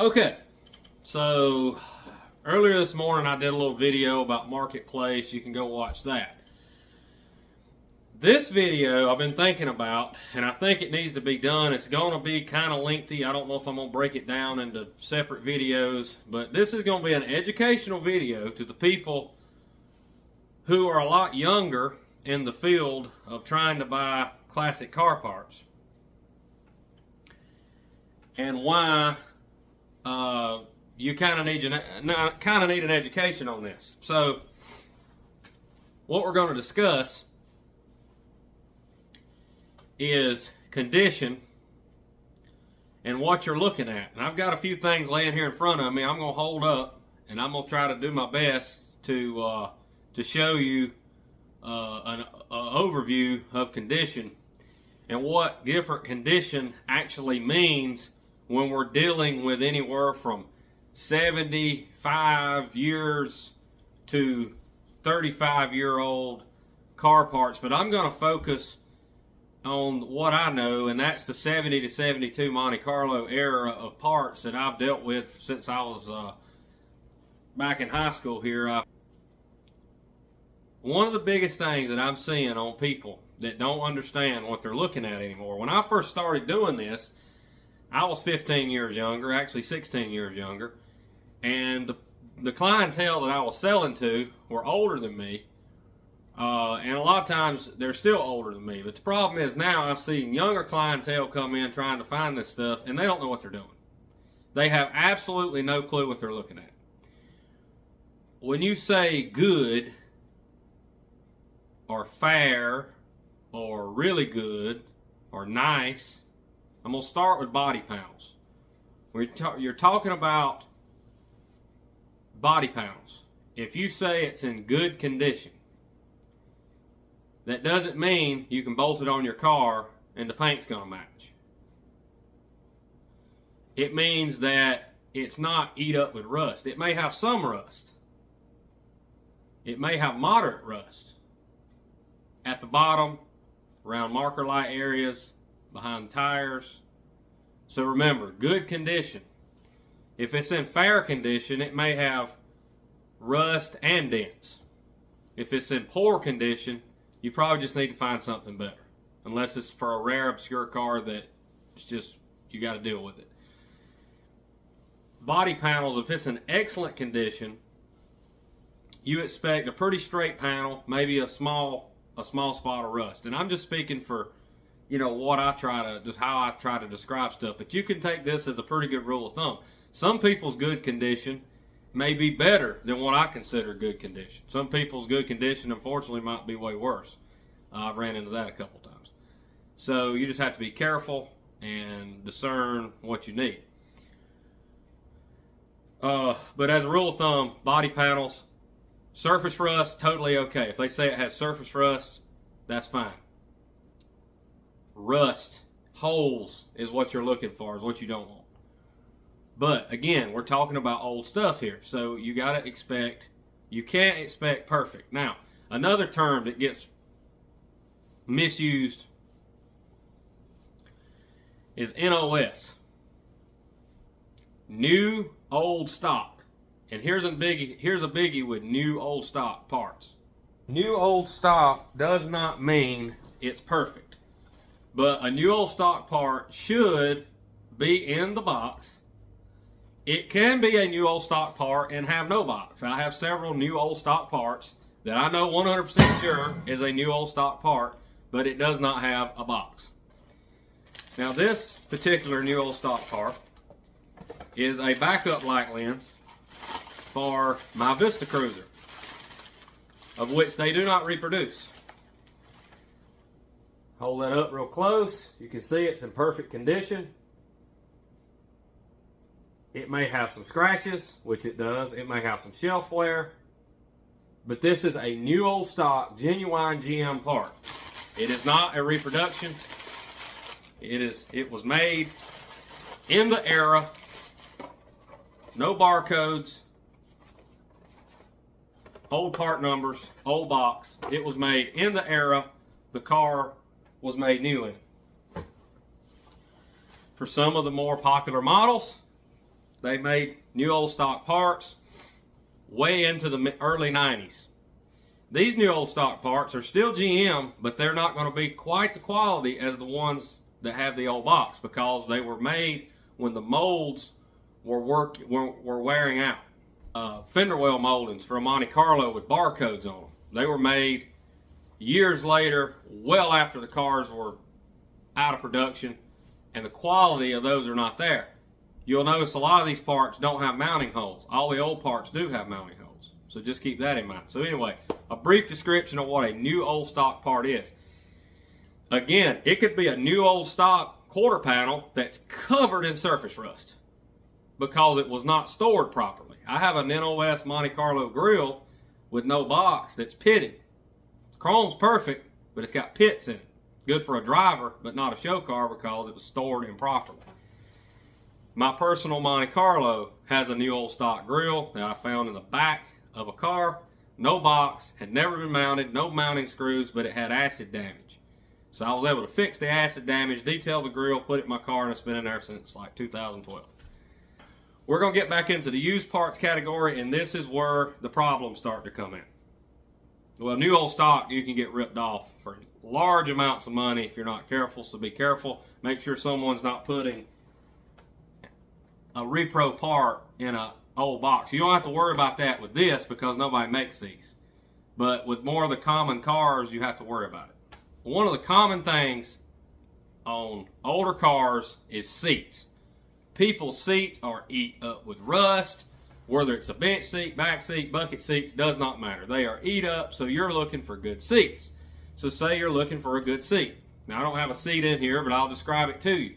Okay, so earlier this morning I did a little video about Marketplace. You can go watch that. This video I've been thinking about, and I think it needs to be done. It's going to be kind of lengthy. I don't know if I'm going to break it down into separate videos, but this is going to be an educational video to the people who are a lot younger in the field of trying to buy classic car parts, and why you kind of need an education on this. So what we're going to discuss is condition and what you're looking at. And I've got a few things laying here in front of me. I'm going to hold up and I'm going to try to do my best to show you an overview of condition and what different condition actually means when we're dealing with anywhere from 75 years to 35-year-old car parts. But I'm going to focus on what I know, and that's the 70 to 72 Monte Carlo era of parts that I've dealt with since I was back in high school here. One of the biggest things that I'm seeing on people that don't understand what they're looking at anymore. When I first started doing this, I was 15 years younger, actually 16 years younger, and the clientele that I was selling to were older than me. And a lot of times they're still older than me. But the problem is now I'm seeing younger clientele come in trying to find this stuff, and they don't know what they're doing. They have absolutely no clue what they're looking at. When you say good or fair or really good or nice, I'm going to start with body panels. You're talking about body panels. If you say it's in good condition, that doesn't mean you can bolt it on your car and the paint's going to match. It means that it's not eat up with rust. It may have some rust. It may have moderate rust at the bottom, around marker light areas, behind the tires. So remember, good condition. If it's in fair condition, it may have rust and dents. If it's in poor condition, you probably just need to find something better. Unless it's for a rare, obscure car that it's just, you got to deal with it. Body panels, if it's in excellent condition, you expect a pretty straight panel, maybe a small spot of rust. And I'm just speaking for, what I try to, just how I try to describe stuff. But you can take this as a pretty good rule of thumb. Some people's good condition may be better than what I consider good condition. Some people's good condition, unfortunately, might be way worse. I've ran into that a couple times. So you just have to be careful and discern what you need. But as a rule of thumb, body panels, surface rust, totally okay. If they say it has surface rust, that's fine. Rust, holes is what you're looking for, is what you don't want. But again, we're talking about old stuff here, so you can't expect perfect. Now, another term that gets misused is NOS. New old stock. And here's a biggie with new old stock parts. New old stock does not mean it's perfect. But a new old stock part should be in the box. It can be a new old stock part and have no box. I have several new old stock parts that I know 100% sure is a new old stock part, but it does not have a box. Now this particular new old stock part is a backup light lens for my Vista Cruiser, of which they do not reproduce. Hold that up real close. You can see it's in perfect condition. It may have some scratches, which it does. It may have some shelf wear. But this is a new old stock, genuine GM part. It is not a reproduction. It was made in the era. No barcodes. Old part numbers. Old box. It was made in the era the car was made new in. For some of the more popular models, they made new old stock parts way into the early 90s. These new old stock parts are still GM, but they're not going to be quite the quality as the ones that have the old box, because they were made when the molds were wearing out. Fender well moldings for a Monte Carlo with barcodes on them. They were made years later, well after the cars were out of production, and the quality of those are not there. You'll notice a lot of these parts don't have mounting holes. All the old parts do have mounting holes, so just keep that in mind. So anyway, a brief description of what a new old stock part is. Again, it could be a new old stock quarter panel that's covered in surface rust because it was not stored properly. I have an NOS Monte Carlo grill with no box that's pitted. Chrome's perfect, but it's got pits in it. Good for a driver, but not a show car because it was stored improperly. My personal Monte Carlo has a new old stock grill that I found in the back of a car. No box, had never been mounted, no mounting screws, but it had acid damage. So I was able to fix the acid damage, detail the grill, put it in my car, and it's been in there since like 2012. We're going to get back into the used parts category, and this is where the problems start to come in. Well, new old stock, you can get ripped off for large amounts of money if you're not careful, so be careful. Make sure someone's not putting a repro part in an old box. You don't have to worry about that with this because nobody makes these. But with more of the common cars, you have to worry about it. One of the common things on older cars is seats. People's seats are eat up with rust. Whether it's a bench seat, back seat, bucket seats, does not matter. They are eat up, so you're looking for good seats. So say you're looking for a good seat. Now I don't have a seat in here, but I'll describe it to you.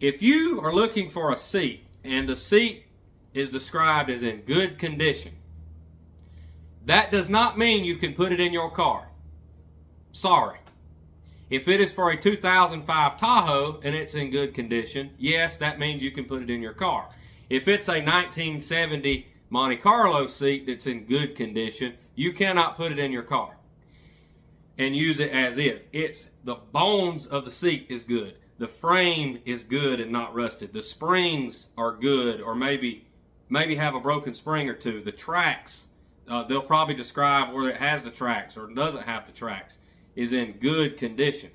If you are looking for a seat and the seat is described as in good condition, that does not mean you can put it in your car. Sorry. If it is for a 2005 Tahoe and it's in good condition, yes, that means you can put it in your car. If it's a 1970 Monte Carlo seat that's in good condition, you cannot put it in your car and use it as is. It's the bones of the seat is good. The frame is good and not rusted. The springs are good, or maybe have a broken spring or two. The tracks, they'll probably describe whether it has the tracks or doesn't have the tracks, is in good condition.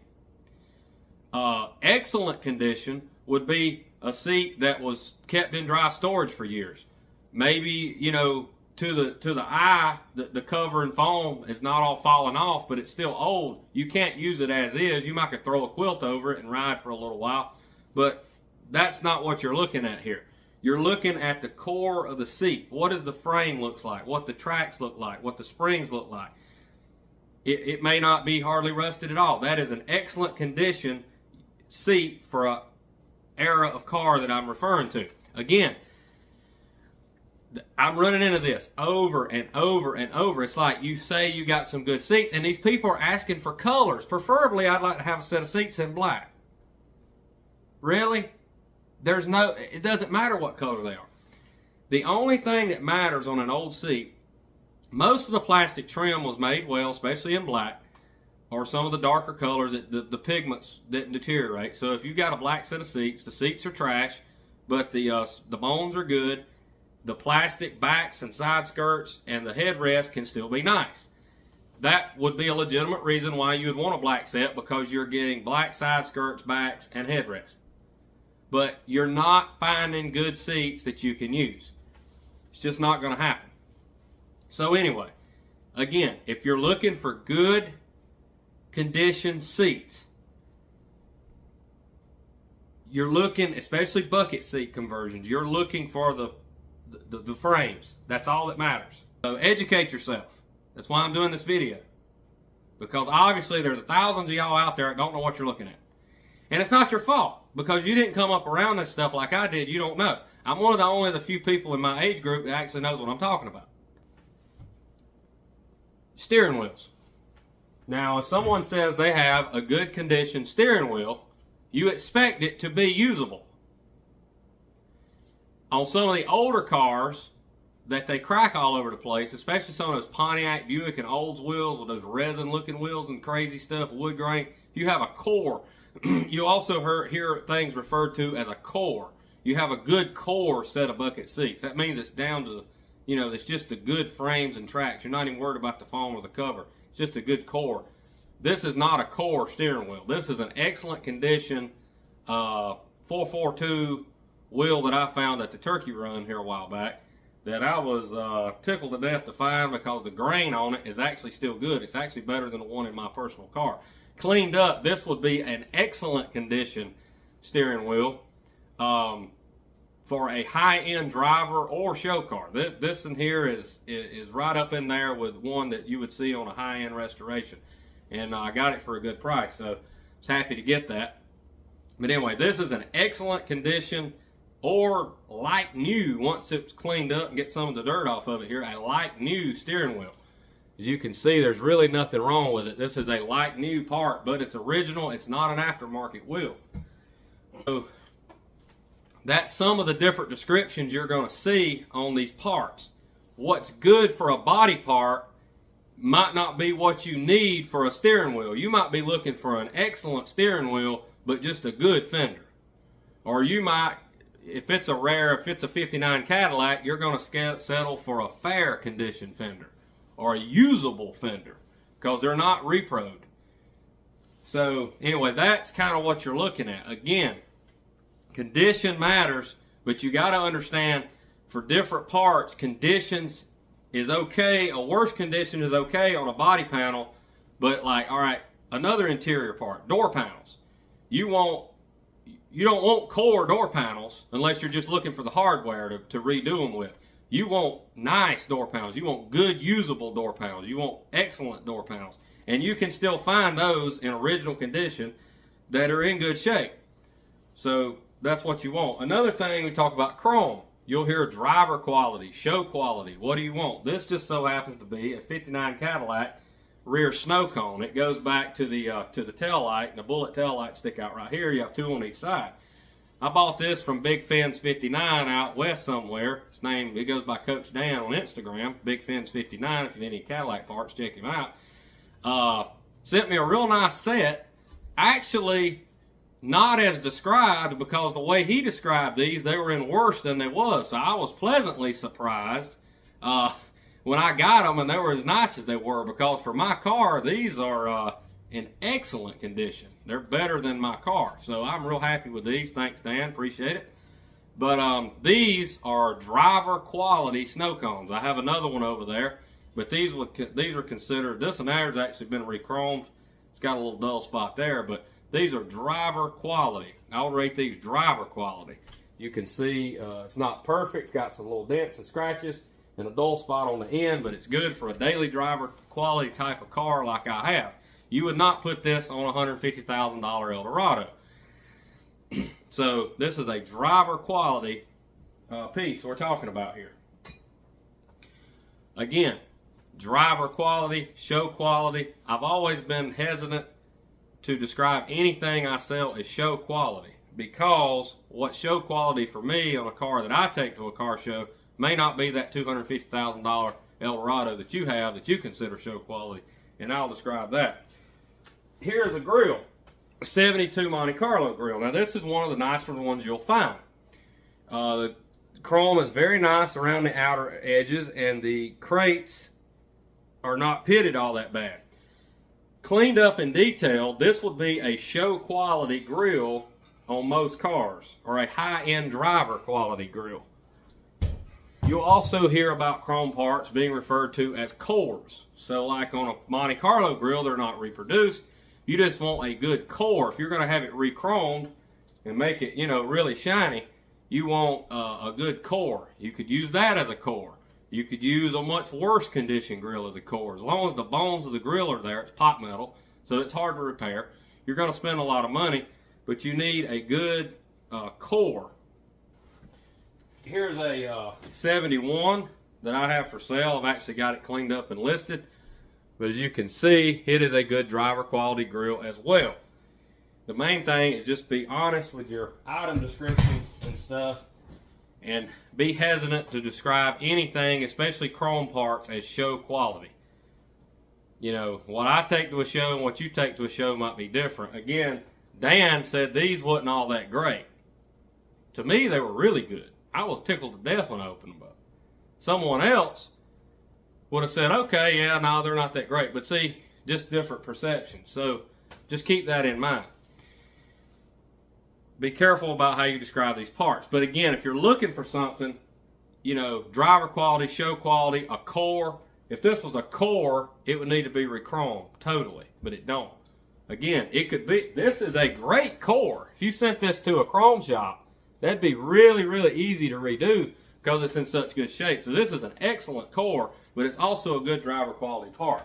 Excellent condition would be a seat that was kept in dry storage for years. Maybe, you know, to the eye, the cover and foam is not all falling off, but it's still old. You can't use it as is. You might could throw a quilt over it and ride for a little while, but that's not what you're looking at here. You're looking at the core of the seat. What does the frame look like? What the tracks look like? What the springs look like? It may not be hardly rusted at all. That is an excellent condition seat for a era of car that I'm referring to. Again, I'm running into this over and over and over. It's like you say you got some good seats, and these people are asking for colors. Preferably, I'd like to have a set of seats in black. Really? It doesn't matter what color they are. The only thing that matters on an old seat, most of the plastic trim was made well, especially in black, or some of the darker colors, the pigments didn't deteriorate. So if you've got a black set of seats, the seats are trash, but the bones are good. The plastic backs and side skirts and the headrest can still be nice. That would be a legitimate reason why you would want a black set, because you're getting black side skirts, backs, and headrest. But you're not finding good seats that you can use. It's just not going to happen. So anyway, again, if you're looking for good condition seats, you're looking, especially bucket seat conversions, you're looking for the frames. That's all that matters. So educate yourself. That's why I'm doing this video. Because obviously there's thousands of y'all out there that don't know what you're looking at. And it's not your fault, because you didn't come up around this stuff like I did. You don't know. I'm one of the only few people in my age group that actually knows what I'm talking about. Steering wheels. Now, if someone says they have a good condition steering wheel, you expect it to be usable. On some of the older cars that they crack all over the place, especially some of those Pontiac, Buick, and Olds wheels with those resin-looking wheels and crazy stuff, wood grain, if you have a core, you also hear things referred to as a core. you have a good core set of bucket seats. That means it's down to, you know, it's just the good frames and tracks. You're not even worried about the foam or the cover. It's just a good core. This is not a core steering wheel. This is an excellent condition 442 wheel that I found at the turkey run here a while back that I was tickled to death to find, because the grain on it is actually still good. It's actually better than the one in my personal car. Cleaned up, this would be an excellent condition steering wheel for a high-end driver or show car. This in here is right up in there with one that you would see on a high-end restoration. And I got it for a good price, so I was happy to get that. But anyway, this is an excellent condition, or like new, once it's cleaned up and get some of the dirt off of it here, a like new steering wheel. As you can see, there's really nothing wrong with it. This is a like new part, but it's original. It's not an aftermarket wheel. So that's some of the different descriptions you're going to see on these parts. What's good for a body part might not be what you need for a steering wheel. You might be looking for an excellent steering wheel, but just a good fender. Or you might, if it's a 59 Cadillac, you're going to settle for a fair condition fender or a usable fender, because they're not reproed. So anyway, that's kind of what you're looking at. Again, condition matters, but you got to understand, for different parts, conditions is okay. A worse condition is okay on a body panel, but like, all right, another interior part, door panels. You don't want core door panels unless you're just looking for the hardware to redo them with. You want nice door panels. You want good usable door panels. You want excellent door panels. And you can still find those in original condition that are in good shape. So that's what you want. Another thing, we talk about chrome. You'll hear driver quality, show quality. What do you want? This just so happens to be a 59 Cadillac rear snow cone. It goes back to the tail light, and the bullet tail lights stick out right here. You have two on each side. I bought this from Big Fins 59 out west somewhere. It goes by Coach Dan on Instagram, Big Fins 59. If you need any Cadillac parts, check him out. Sent me a real nice set. Actually, not as described, because the way he described these, they were in worse than they was. So I was pleasantly surprised when I got them and they were as nice as they were, because for my car, these are in excellent condition. They're better than my car. So I'm real happy with these. Thanks, Dan. Appreciate it. But these are driver quality snow cones. I have another one over there, but these are considered, this one there has actually been re-chromed. It's got a little dull spot there, but these are driver quality. I'll rate these driver quality. You can see it's not perfect. It's got some little dents and scratches and a dull spot on the end, but it's good for a daily driver quality type of car like I have. You would not put this on a $150,000 Eldorado. So this is a driver quality piece we're talking about here. Again, driver quality, show quality. I've always been hesitant to describe anything I sell as show quality, because what show quality for me on a car that I take to a car show may not be that $250,000 Eldorado that you have that you consider show quality, and I'll describe that. Here's a grill, a 72 Monte Carlo grill. Now this is one of the nicer ones you'll find. The chrome is very nice around the outer edges, and the crates are not pitted all that bad. Cleaned up and detailed, this would be a show quality grill on most cars, or a high-end driver quality grill. You'll also hear about chrome parts being referred to as cores. So like on a Monte Carlo grill, they're not reproduced. You just want a good core. If you're going to have it re-chromed and make it, you know, really shiny, you want a good core. You could use that as a core. You could use a much worse condition grill as a core. As long as the bones of the grill are there, it's pot metal, so it's hard to repair. You're going to spend a lot of money, but you need a good core. Here's a 71 that I have for sale. I've actually got it cleaned up and listed. But as you can see, it is a good driver quality grill as well. The main thing is just be honest with your item descriptions and stuff, and be hesitant to describe anything, especially chrome parts, as show quality. You know, what I take to a show and what you take to a show might be different. Again, Dan said these wasn't all that great. To me, they were really good. I was tickled to death when I opened them up. Someone else would have said, okay, yeah, no, they're not that great. But see, just different perceptions. So just keep that in mind. Be careful about how you describe these parts. But again, if you're looking for something, you know, driver quality, show quality, a core. If this was a core, it would need to be re-chromed totally, but it don't. Again, it could be, this is a great core. If you sent this to a chrome shop, that'd be really, really easy to redo because it's in such good shape. So this is an excellent core, but it's also a good driver quality part.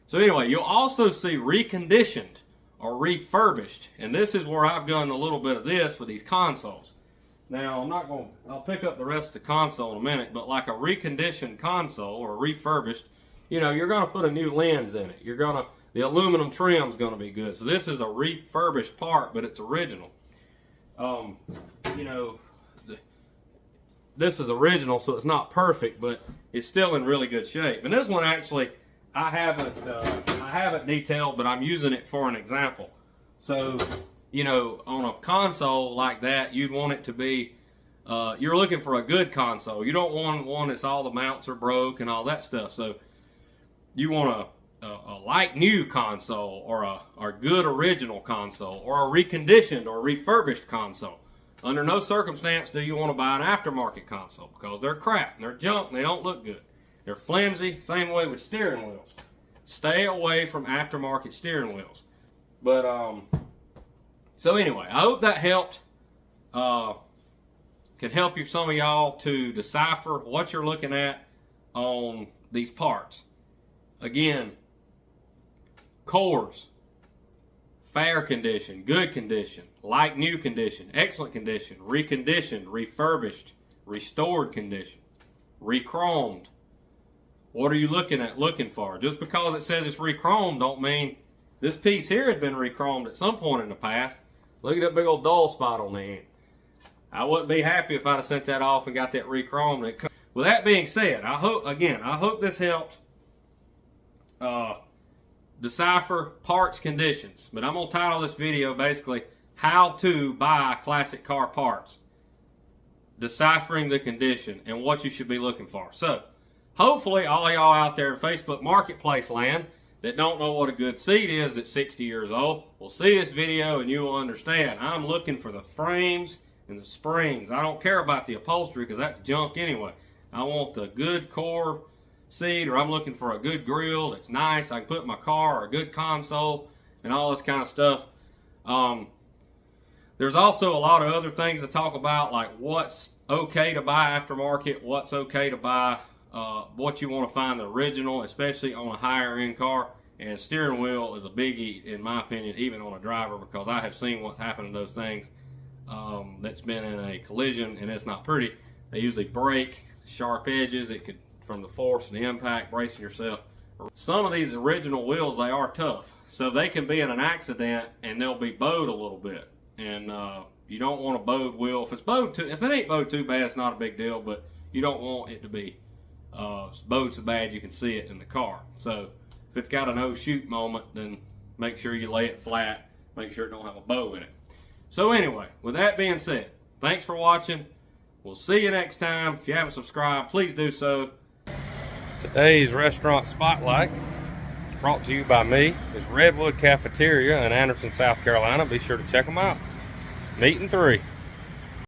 So anyway, you'll also see reconditioned or refurbished, and this is where I've done a little bit of this with these consoles. Now, I'll pick up the rest of the console in a minute, but like a reconditioned console or refurbished, you know, you're going to put a new lens in it. The aluminum trim's going to be good. So this is a refurbished part, but it's original. You know, this is original, so it's not perfect, but it's still in really good shape. And this one actually, I haven't detailed, but I'm using it for an example. So, you know, on a console like that, you'd want it to be, you're looking for a good console. You don't want one that's all the mounts are broke and all that stuff. So you want a like new console or a good original console or a reconditioned or refurbished console. Under no circumstance do you want to buy an aftermarket console because they're crap and they're junk and they don't look good. They're flimsy, same way with steering wheels. Stay away from aftermarket steering wheels. But, so anyway, I hope that helped. Can help you, some of y'all, to decipher what you're looking at on these parts. Again, cores, fair condition, good condition, like new condition, excellent condition, reconditioned, refurbished, restored condition, re-chromed. What are you looking for? Just because it says it's re-chromed don't mean this piece here had been re-chromed at some point in the past. Look at that big old dull spot on the end. I wouldn't be happy if I'd have sent that off and got that re-chromed. With that being said, I hope this helped decipher parts conditions. But I'm going to title this video basically, how to buy classic car parts. Deciphering the condition and what you should be looking for. So, hopefully all y'all out there in Facebook Marketplace land that don't know what a good seat is at 60 years old will see this video and you will understand. I'm looking for the frames and the springs. I don't care about the upholstery because that's junk anyway. I want the good core seat, or I'm looking for a good grill that's nice. I can put in my car, or a good console and all this kind of stuff. There's also a lot of other things to talk about, like what's okay to buy aftermarket, what's okay to buy, what you want to find the original, especially on a higher end car. And steering wheel is a biggie in my opinion, even on a driver, because I have seen what's happened to those things that's been in a collision and it's not pretty. They usually break, sharp edges, it could, from the force and the impact, bracing yourself. Some of these original wheels, they are tough, so they can be in an accident and they'll be bowed a little bit. And you don't want a bowed wheel. If it ain't bowed too bad, it's not a big deal, but you don't want it to be bowed so bad you can see it in the car. So if it's got an oh shoot moment, then make sure you lay it flat, make sure it don't have a bow in it. So anyway, with that being said, thanks for watching. We'll see you next time. If you haven't subscribed, please do so. Today's restaurant spotlight, brought to you by me, is Redwood Cafeteria in Anderson, South Carolina. Be sure to check them out. Meeting 3.